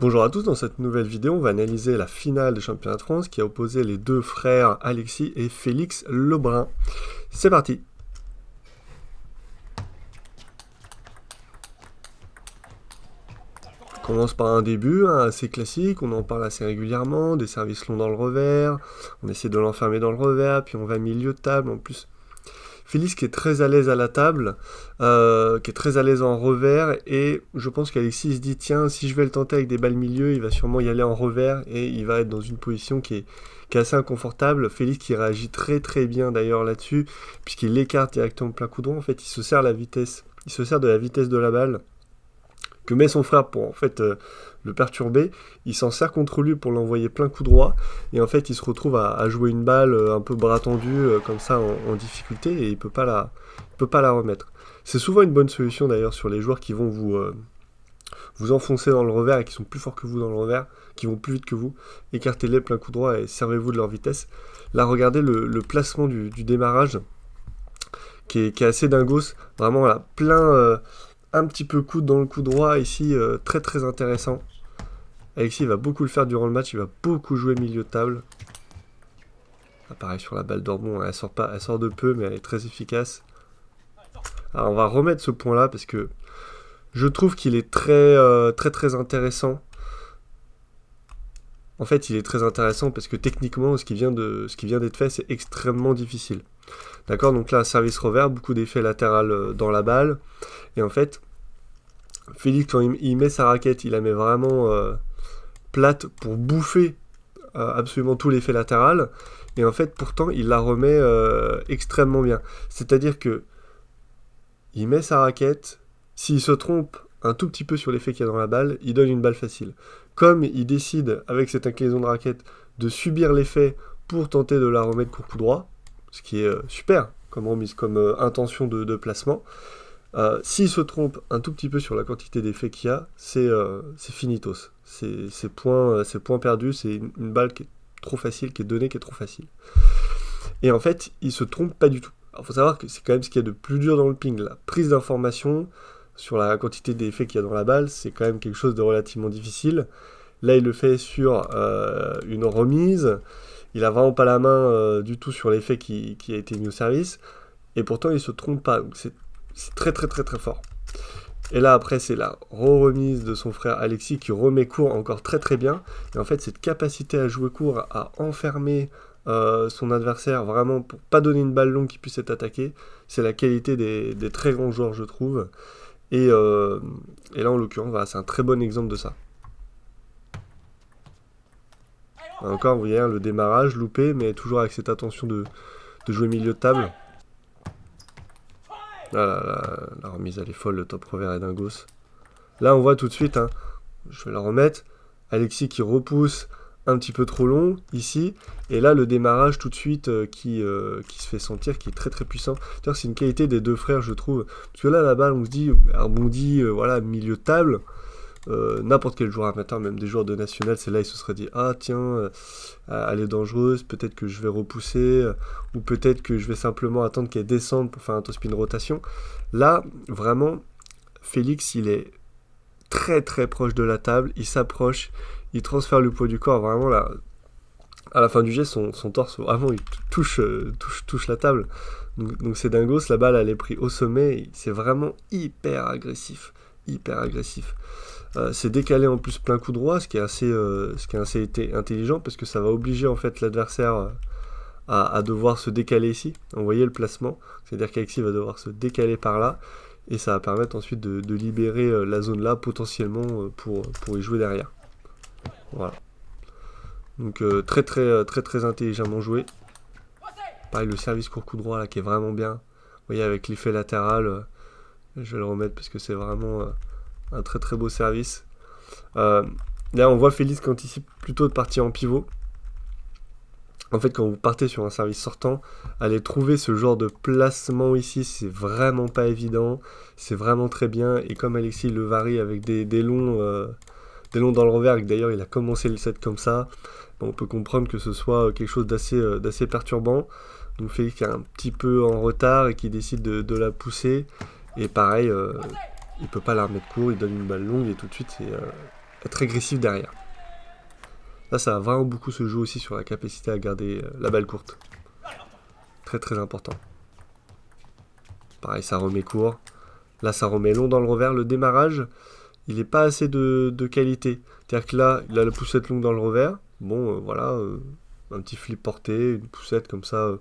Bonjour à tous, dans cette nouvelle vidéo, on va analyser la finale du championnat de France qui a opposé les deux frères Alexis et Félix Lebrun. C'est parti! On commence par un début assez classique, on en parle assez régulièrement, des services longs dans le revers, on essaie de l'enfermer dans le revers, puis on va milieu de table en plus. Félix qui est très à l'aise à la table, qui est très à l'aise en revers, et je pense qu'Alexis se dit tiens, si je vais le tenter avec des balles milieu, il va sûrement y aller en revers, et il va être dans une position qui est assez inconfortable. Félix qui réagit très très bien d'ailleurs là-dessus, puisqu'il écarte directement plein coup droit, en fait il se sert de la vitesse de la balle, que met son frère pour en fait le perturber, il s'en sert contre lui pour l'envoyer plein coup droit, et en fait il se retrouve à jouer une balle un peu bras tendu comme ça en difficulté, et il peut pas la remettre. C'est souvent une bonne solution d'ailleurs sur les joueurs qui vont vous enfoncer dans le revers et qui sont plus forts que vous dans le revers, qui vont plus vite que vous, écartez-les plein coup droit et servez-vous de leur vitesse. Là regardez le placement du démarrage qui est assez dingos, vraiment là, plein un petit peu coude dans le coup droit ici, très très intéressant. Alexis va beaucoup le faire durant le match, il va beaucoup jouer milieu de table. Ah, pareil sur la balle d'Orbon, elle sort de peu mais elle est très efficace. Alors on va remettre ce point là parce que je trouve qu'il est très intéressant. En fait il est très intéressant parce que techniquement ce qui vient d'être fait c'est extrêmement difficile. D'accord, donc là service revers, beaucoup d'effets latéral dans la balle. Et en fait, Félix, quand il met sa raquette, il la met vraiment plate pour bouffer absolument tout l'effet latéral. Et en fait, pourtant, il la remet extrêmement bien. C'est-à-dire que il met sa raquette, s'il se trompe un tout petit peu sur l'effet qu'il y a dans la balle, il donne une balle facile. Comme il décide, avec cette inclinaison de raquette, de subir l'effet pour tenter de la remettre coup droit, ce qui est super comme remise, comme intention de placement. S'il se trompe un tout petit peu sur la quantité d'effets qu'il y a, c'est finitos. C'est point perdu, c'est une balle qui est trop facile, qui est donnée, qui est trop facile. Et en fait, il se trompe pas du tout. Il faut savoir que c'est quand même ce qu'il y a de plus dur dans le ping. La prise d'information sur la quantité d'effets qu'il y a dans la balle, c'est quand même quelque chose de relativement difficile. Là, il le fait sur une remise. Il a vraiment pas la main du tout sur l'effet qui a été mis au service. Et pourtant, il se trompe pas. Donc c'est très fort. Et là après c'est la remise de son frère Alexis qui remet court encore très bien. Et en fait cette capacité à jouer court, à enfermer son adversaire vraiment pour pas donner une balle longue qui puisse être attaquée, c'est la qualité des très grands joueurs je trouve. Et là en l'occurrence voilà, c'est un très bon exemple de ça. Encore vous voyez le démarrage loupé mais toujours avec cette attention de jouer milieu de table. Là, la remise elle est folle, le top revers est dingos. Là on voit tout de suite, je vais la remettre, Alexis qui repousse un petit peu trop long ici, et là le démarrage tout de suite qui se fait sentir, qui est très puissant. D'ailleurs c'est une qualité des deux frères je trouve, parce que là la balle on se dit, elle rebondit voilà, milieu de table, n'importe quel joueur amateur, même des joueurs de national, c'est là ils se seraient dit ah tiens, elle est dangereuse, peut-être que je vais repousser, ou peut-être que je vais simplement attendre qu'elle descende pour faire un top-spin rotation. Là vraiment Félix il est très proche de la table, il s'approche, il transfère le poids du corps, vraiment là à la fin du jet son torse vraiment il touche la table, donc c'est dingos. La balle elle est prise au sommet, c'est vraiment hyper agressif. C'est décalé en plus plein coup droit, ce qui est assez intelligent parce que ça va obliger en fait l'adversaire à devoir se décaler ici. Vous voyez le placement, c'est-à-dire qu'Alexis va devoir se décaler par là et ça va permettre ensuite de libérer la zone là potentiellement pour y jouer derrière. Voilà. Donc très intelligemment joué. Pareil le service court coup droit là qui est vraiment bien. Vous voyez avec l'effet latéral, je vais le remettre parce que c'est vraiment un très beau service. Là on voit Félix qui anticipe plutôt de partir en pivot. En fait quand vous partez sur un service sortant, aller trouver ce genre de placement ici c'est vraiment pas évident, c'est vraiment très bien, et comme Alexis le varie avec des longs dans le revers, et que d'ailleurs il a commencé le set comme ça, on peut comprendre que ce soit quelque chose d'assez perturbant. Donc Félix qui est un petit peu en retard et qui décide de la pousser, et pareil il peut pas la remettre court, il donne une balle longue et tout de suite être agressif derrière. Là, ça va vraiment beaucoup se jouer aussi sur la capacité à garder la balle courte. Très très important. Pareil, ça remet court. Là, ça remet long dans le revers. Le démarrage, il n'est pas assez de qualité. C'est-à-dire que là, il a la poussette longue dans le revers. Bon, voilà, un petit flip porté, une poussette comme ça,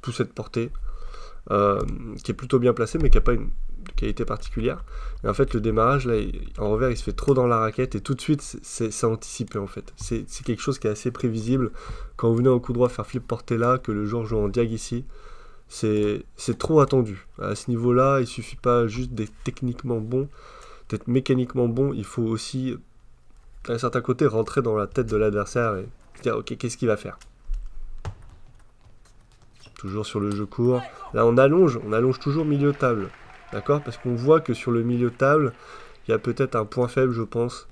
poussette portée, qui est plutôt bien placée, mais qui n'a pas une qualité particulière. Et en fait, le démarrage, là, en revers, il se fait trop dans la raquette, et tout de suite, c'est anticipé, en fait. C'est quelque chose qui est assez prévisible. Quand vous venez en coup droit faire flip porté là, que le joueur joue en diag ici, c'est trop attendu. À ce niveau-là, il suffit pas juste d'être techniquement bon, d'être mécaniquement bon, il faut aussi, d'un certain côté, rentrer dans la tête de l'adversaire et dire, ok, qu'est-ce qu'il va faire? Toujours sur le jeu court. Là, on allonge toujours milieu de table. D'accord? Parce qu'on voit que sur le milieu de table, il y a peut-être un point faible, je pense,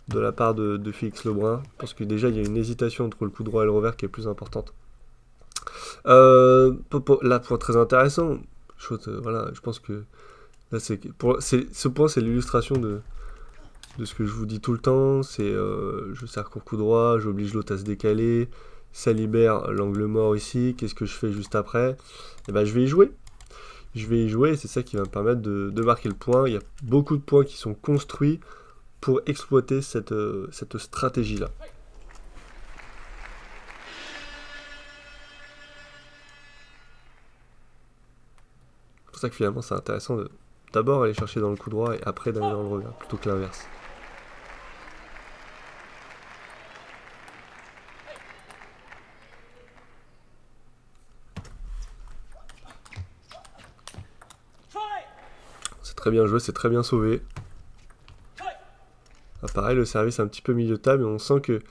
de la part de Félix Lebrun. Parce que déjà, il y a une hésitation entre le coup droit et le revers qui est plus importante. Là, point très intéressant. Voilà, je pense que là, ce point, c'est l'illustration de ce que je vous dis tout le temps. C'est je sers court coup droit, j'oblige l'autre à se décaler, ça libère l'angle mort ici. Qu'est-ce que je fais juste après? Et ben, je vais y jouer. Je vais y jouer et c'est ça qui va me permettre de marquer le point. Il y a beaucoup de points qui sont construits pour exploiter cette stratégie-là. C'est pour ça que finalement c'est intéressant de d'abord aller chercher dans le coup droit et après d'aller dans le revers, plutôt que l'inverse. C'est très bien joué, c'est très bien sauvé. Ah, pareil, le service un petit peu milieu de table, et on sent que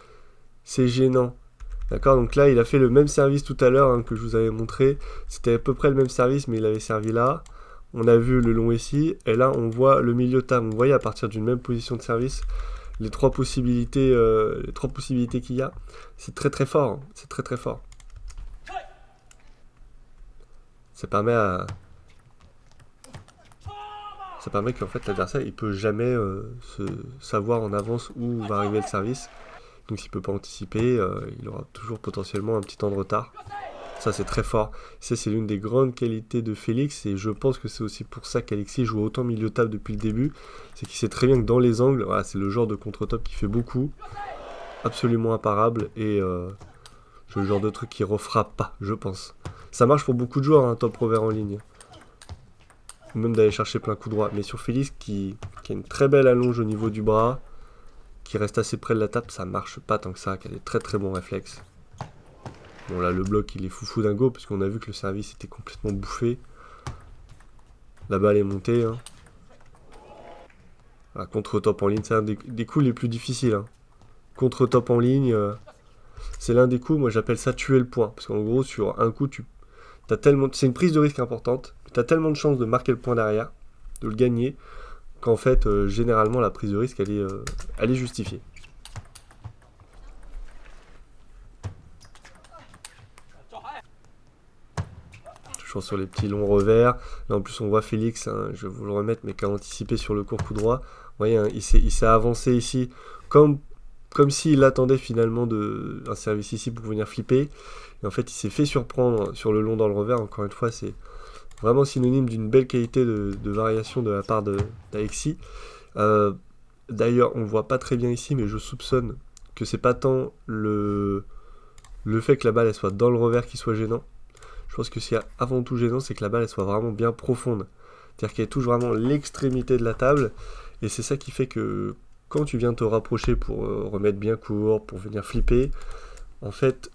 c'est gênant. D'accord, donc là, il a fait le même service tout à l'heure hein, que je vous avais montré. C'était à peu près le même service, mais il avait servi là. On a vu le long ici, et là, on voit le milieu de table. Vous voyez, à partir d'une même position de service, les trois possibilités qu'il y a. C'est très très fort. Hein. C'est très très fort. Ça permet qu'en fait l'adversaire il peut jamais savoir en avance où va arriver le service. Donc s'il peut pas anticiper, il aura toujours potentiellement un petit temps de retard. Ça c'est très fort. Ça c'est l'une des grandes qualités de Félix et je pense que c'est aussi pour ça qu'Alexis joue autant milieu de table depuis le début. C'est qu'il sait très bien que dans les angles, voilà, c'est le genre de contre-top qui fait beaucoup. Absolument imparable et c'est le genre de truc qui refrappe pas, je pense. Ça marche pour beaucoup de joueurs, hein, top revers en ligne. Même d'aller chercher plein coup droit. Mais sur Félix qui a une très belle allonge au niveau du bras, qui reste assez près de la table, ça marche pas tant que ça, qui a des très très bons réflexes. Bon là le bloc il est foufou dingo parce qu'on a vu que le service était complètement bouffé. La balle est montée. Hein. Voilà, contre-top en ligne, c'est un des coups les plus difficiles. Hein. Contre-top en ligne, c'est l'un des coups, moi j'appelle ça tuer le point. Parce qu'en gros sur un coup c'est une prise de risque importante. Tu as tellement de chances de marquer le point derrière, de le gagner, qu'en fait, généralement, la prise de risque, elle est justifiée. Toujours sur les petits longs revers. Là, en plus, on voit Félix, hein, je vais vous le remettre, mais qui a anticipé sur le court coup droit. Vous voyez, hein, il s'est avancé ici, comme s'il attendait finalement un service ici pour venir flipper. Et en fait, il s'est fait surprendre sur le long dans le revers. Encore une fois, c'est vraiment synonyme d'une belle qualité de variation de la part d'Alexis. D'ailleurs, on ne voit pas très bien ici, mais je soupçonne que c'est pas tant le fait que la balle elle soit dans le revers qui soit gênant. Je pense que ce qui est avant tout gênant, c'est que la balle elle soit vraiment bien profonde. C'est-à-dire qu'elle touche vraiment l'extrémité de la table. Et c'est ça qui fait que quand tu viens te rapprocher pour remettre bien court, pour venir flipper, en fait,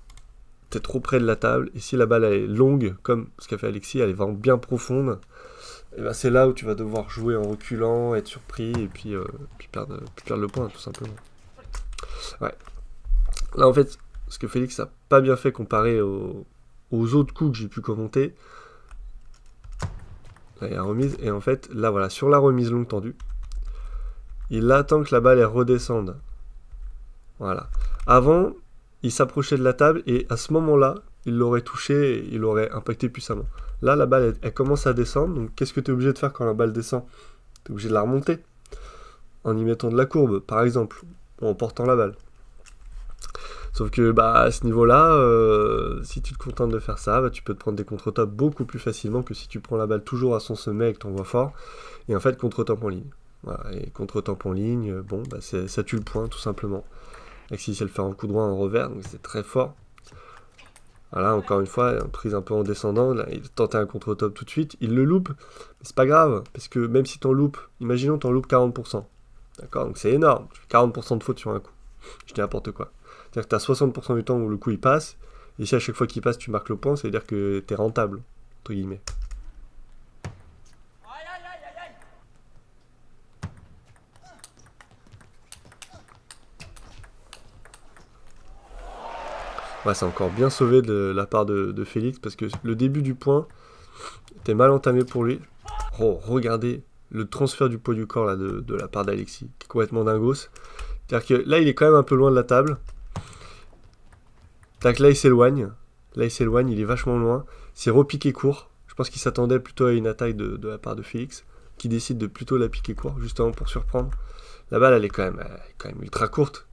t'es trop près de la table, et si la balle elle est longue, comme ce qu'a fait Alexis, elle est vraiment bien profonde, et ben c'est là où tu vas devoir jouer en reculant, être surpris, et puis perdre le point, tout simplement. Ouais. Là, en fait, ce que Félix n'a pas bien fait comparé aux autres coups que j'ai pu commenter, là, il y a la remise, et en fait, là, voilà, sur la remise longue tendue, il attend que la balle elle redescende. Voilà. Avant, il s'approchait de la table et à ce moment-là, il l'aurait touché et il l'aurait impacté puissamment. Là, la balle, elle commence à descendre. Donc, qu'est-ce que tu es obligé de faire quand la balle descend? Tu es obligé de la remonter. en y mettant de la courbe, par exemple, ou en portant la balle. Sauf que bah, à ce niveau-là, si tu te contentes de faire ça, bah, tu peux te prendre des contre-top beaucoup plus facilement que si tu prends la balle toujours à son sommet et que tu envoies fort. Et en fait, contre-top en ligne. Voilà, et contre-top en ligne, bon, bah, ça tue le point tout simplement. Alexis sait le faire en coup droit, en revers, donc c'est très fort. Voilà, encore une fois, prise un peu en descendant, là, il tentait un contre-top tout de suite, il le loupe, mais c'est pas grave, parce que même si t'en loupes, imaginons t'en loupes 40%. D'accord, donc c'est énorme, tu fais 40% de faute sur un coup. Je dis n'importe quoi. C'est-à-dire que tu as 60% du temps où le coup il passe, et si à chaque fois qu'il passe tu marques le point, ça veut dire que tu es rentable, entre guillemets. Ouais, c'est encore bien sauvé de la part de Félix, parce que le début du point était mal entamé pour lui. Oh, regardez le transfert du poids du corps là, de la part d'Alexis, qui est complètement dingos. C'est-à-dire que là il est quand même un peu loin de la table. Tac, là il s'éloigne. Là il s'éloigne, il est vachement loin. C'est repiqué court. Je pense qu'il s'attendait plutôt à une attaque de la part de Félix, qui décide de plutôt la piquer court, justement pour surprendre. La balle, elle est quand même ultra courte.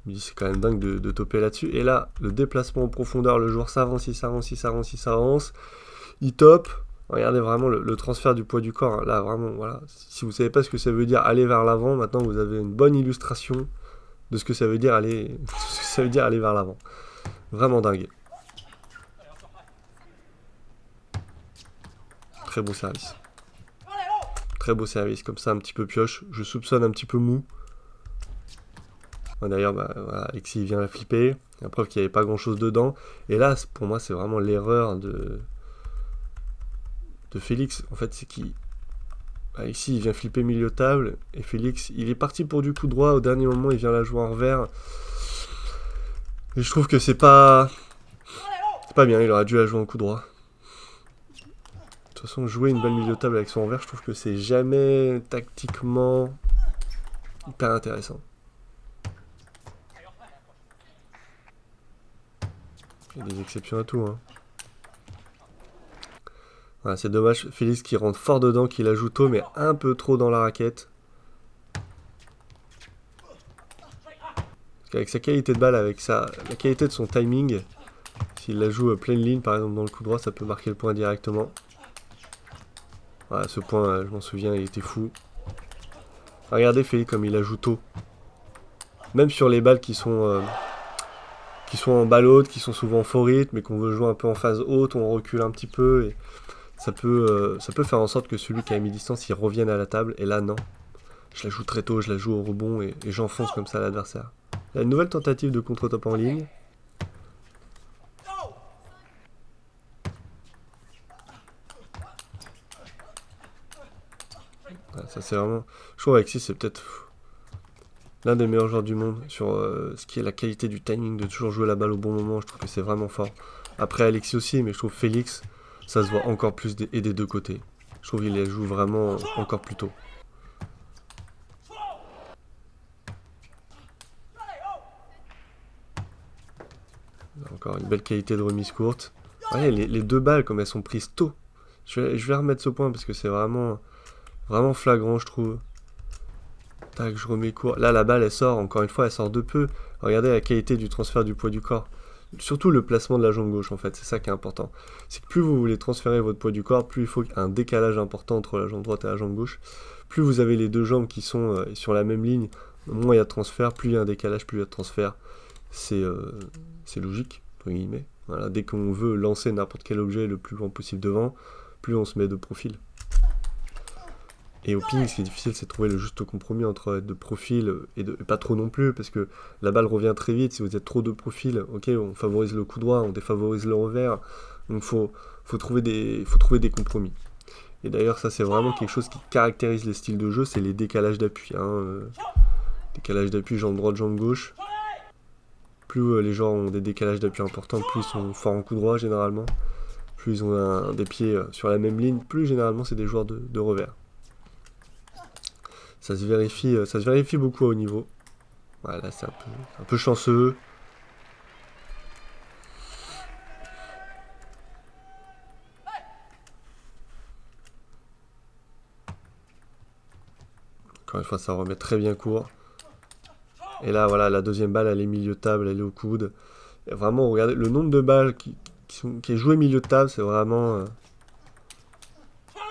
Je me dis, c'est quand même dingue de toper là-dessus. Et là, le déplacement en profondeur, le joueur s'avance, il s'avance, il s'avance, il s'avance. Il top. Regardez vraiment le transfert du poids du corps. Hein. Là, vraiment, voilà. Si vous savez pas ce que ça veut dire aller vers l'avant, maintenant vous avez une bonne illustration de ce que ça veut dire aller, ce que ça veut dire aller vers l'avant. Vraiment dingue. Très beau service. Très beau service, comme ça un petit peu pioche. Je soupçonne un petit peu mou. D'ailleurs, bah, voilà, Alexis vient la flipper. La preuve qu'il n'y avait pas grand chose dedans. Et là, pour moi, c'est vraiment l'erreur de Félix. En fait, c'est qu'il. Alexis, il vient flipper milieu de table. Et Félix, il est parti pour du coup droit. Au dernier moment, il vient la jouer en revers. Et je trouve que c'est pas. C'est pas bien, il aurait dû la jouer en coup droit. De toute façon, jouer une balle milieu de table avec son revers, je trouve que c'est jamais tactiquement hyper intéressant. Il y a des exceptions à tout, hein. Voilà, c'est dommage, Félix qui rentre fort dedans, qui la joue tôt, mais un peu trop dans la raquette. Parce qu'avec sa qualité de balle, avec la qualité de son timing, s'il la joue pleine ligne, par exemple dans le coup droit, ça peut marquer le point directement. Voilà, ce point, je m'en souviens, il était fou. Regardez Félix comme il la joue tôt. Même sur les balles qui sont en balle haute, qui sont souvent faux rythme, mais qu'on veut jouer un peu en phase haute, on recule un petit peu, et ça peut faire en sorte que celui qui a mi-distance, il revienne à la table, et là, non. Je la joue très tôt, je la joue au rebond, et j'enfonce comme ça l'adversaire. La nouvelle tentative de contre-top en ligne. Ouais, ça c'est vraiment... Je trouve Alexis c'est peut-être l'un des meilleurs joueurs du monde sur ce qui est la qualité du timing, de toujours jouer la balle au bon moment. Je trouve que c'est vraiment fort. Après Alexis aussi, mais je trouve Félix, ça se voit encore plus et des deux côtés. Je trouve qu'il les joue vraiment encore plus tôt. Encore une belle qualité de remise courte. Ouais, les deux balles, comme elles sont prises tôt. Je vais remettre ce point parce que c'est vraiment flagrant, je trouve. Tac, je remets court. Là, la balle, elle sort. Encore une fois, elle sort de peu. Regardez la qualité du transfert du poids du corps. Surtout le placement de la jambe gauche, en fait. C'est ça qui est important. C'est que plus vous voulez transférer votre poids du corps, plus il faut un décalage important entre la jambe droite et la jambe gauche. Plus vous avez les deux jambes qui sont sur la même ligne, moins il y a de transfert. Plus il y a un décalage, plus il y a de transfert. C'est logique, entre guillemets. Voilà, dès qu'on veut lancer n'importe quel objet le plus loin possible devant, plus on se met de profil. Et au ping, ce qui est difficile, c'est de trouver le juste compromis entre être de profil et pas trop non plus, parce que la balle revient très vite. Si vous êtes trop de profil, ok, on favorise le coup droit, on défavorise le revers. Donc faut trouver des compromis. Et d'ailleurs, ça c'est vraiment quelque chose qui caractérise les styles de jeu, c'est les décalages d'appui. Décalage d'appui, jambe droite, jambe gauche. Plus les joueurs ont des décalages d'appui importants, plus ils sont forts en coup droit généralement. Plus ils ont des pieds sur la même ligne, plus généralement c'est des joueurs de revers. Ça se vérifie beaucoup à haut niveau. Voilà, c'est un peu chanceux. Encore Une fois, ça remet très bien court. Et là, voilà, la deuxième balle, elle est milieu de table, elle est au coude. Et vraiment, regardez, le nombre de balles qui est joué milieu de table, c'est vraiment,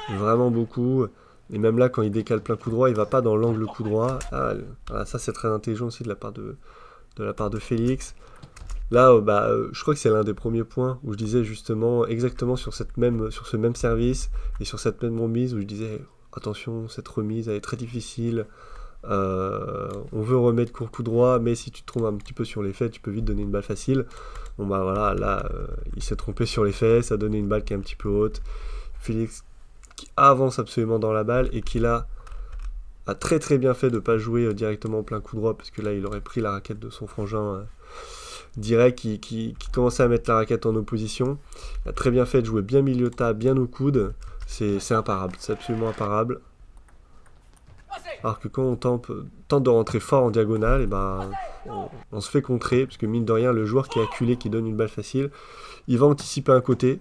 vraiment beaucoup. Et même là, quand il décale plein coup droit, il va pas dans l'angle coup droit. Ah, voilà, ça, c'est très intelligent aussi de la part de Félix. Là, je crois que c'est l'un des premiers points où je disais justement exactement sur ce même service et sur cette même remise où je disais attention, cette remise elle est très difficile. On veut remettre court coup droit, mais si tu te trompes un petit peu sur les faits, tu peux vite donner une balle facile. Bon bah voilà, là il s'est trompé sur les faits, ça a donné une balle qui est un petit peu haute. Félix qui avance absolument dans la balle et qui là a très très bien fait de ne pas jouer directement en plein coup droit parce que là il aurait pris la raquette de son frangin. Direct qui commençait à mettre la raquette en opposition. Il a très bien fait de jouer bien milieu de table, bien au coude. C'est imparable, c'est absolument imparable. Alors que quand on tente de rentrer fort en diagonale, et ben, on se fait contrer, parce que mine de rien, le joueur qui est acculé, qui donne une balle facile, il va anticiper un côté,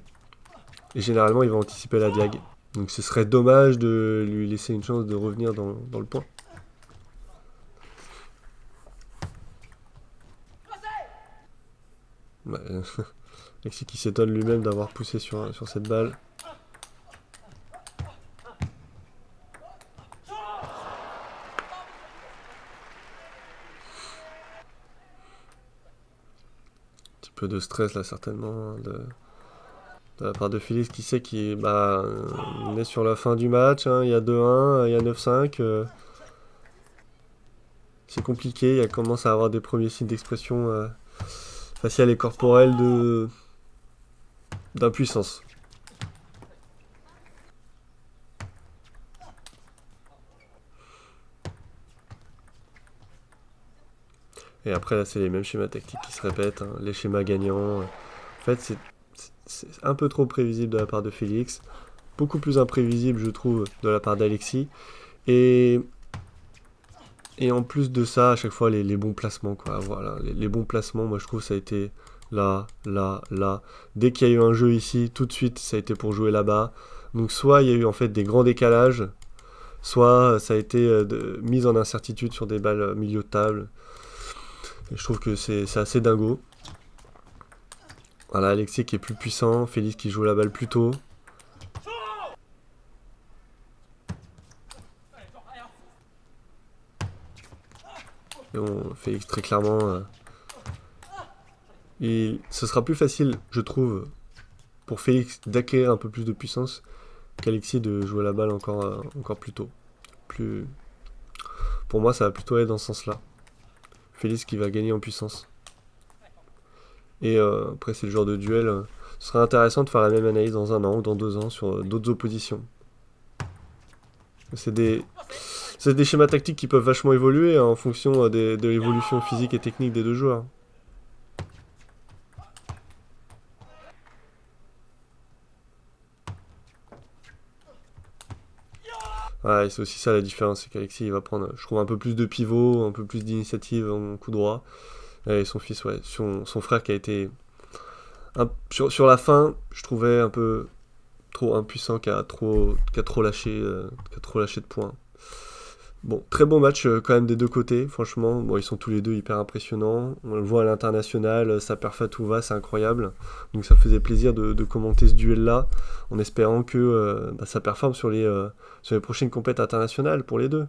et généralement il va anticiper la diag. Donc ce serait dommage de lui laisser une chance de revenir dans le point. Alexis qui s'étonne lui-même d'avoir poussé sur cette balle. Un petit peu de stress là certainement de la part de Félix qui sait on est sur la fin du match, hein, il y a 2-1, il y a 9-5. C'est compliqué, il commence à avoir des premiers signes d'expression faciale et corporelle d'impuissance. Et après là c'est les mêmes schémas tactiques qui se répètent, hein, les schémas gagnants. En fait c'est un peu trop prévisible de la part de Félix, beaucoup plus imprévisible je trouve de la part d'Alexis. Et en plus de ça, à chaque fois les bons placements quoi. Voilà, les bons placements, moi je trouve ça a été là. Dès qu'il y a eu un jeu ici, tout de suite ça a été pour jouer là-bas. Donc soit il y a eu en fait des grands décalages, soit ça a été mise en incertitude sur des balles milieu de table. Et je trouve que c'est assez dingo. Voilà, Alexis qui est plus puissant, Félix qui joue la balle plus tôt. Et Félix très clairement... ce sera plus facile, je trouve, pour Félix d'acquérir un peu plus de puissance qu'Alexis de jouer la balle encore plus tôt. Pour moi, ça va plutôt aller dans ce sens-là. Félix qui va gagner en puissance. Et après, c'est le genre de duel. Ce sera intéressant de faire la même analyse dans 1 an ou dans 2 ans sur d'autres oppositions. C'est des schémas tactiques qui peuvent vachement évoluer en fonction de l'évolution physique et technique des deux joueurs. Ouais, c'est aussi ça la différence, c'est qu'Alexis il va prendre, je trouve, un peu plus de pivot, un peu plus d'initiative en coup droit. Et son fils, ouais, son frère qui a été... sur la fin, je trouvais un peu trop impuissant, qui a trop lâché de points. Bon, très bon match quand même des deux côtés, franchement. Bon, ils sont tous les deux hyper impressionnants. On le voit à l'international, ça perd à tout va, c'est incroyable. Donc ça faisait plaisir de commenter ce duel-là, en espérant que ça performe sur les prochaines compétitions internationales pour les deux.